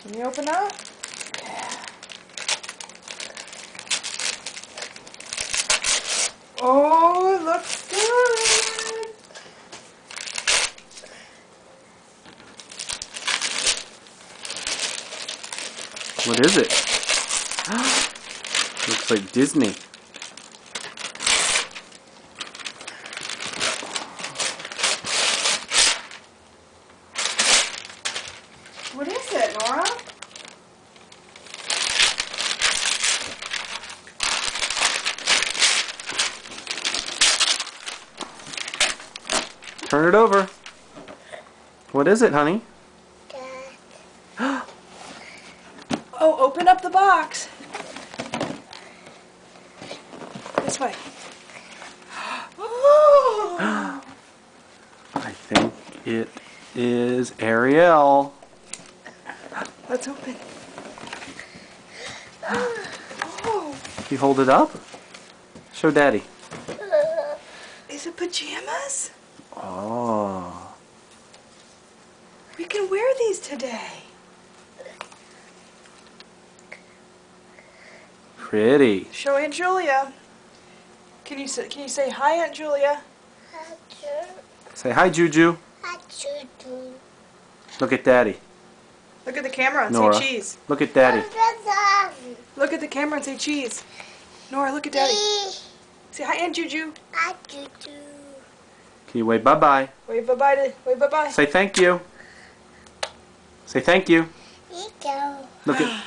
Can you open up? Oh, it looks good. What is it? Looks like Disney. What is it, Nora? Turn it over. What is it, honey? Oh, open up the box. This way. Oh! I think it is Ariel. Let's open. Oh, Can you hold it up? Show Daddy. is it pajamas? Oh. We can wear these today. Pretty. Show Aunt Julia. Can you say hi, Aunt Julia? Say hi, Juju. Look at Daddy. Look at the camera and Nora. say cheese. Look at Daddy. Look at the camera and say cheese. Nora, look at Daddy. Say hi, Aunt Juju. Can you wave bye-bye? Wave bye-bye to. Wave bye-bye. Say thank you. Say thank you. Look at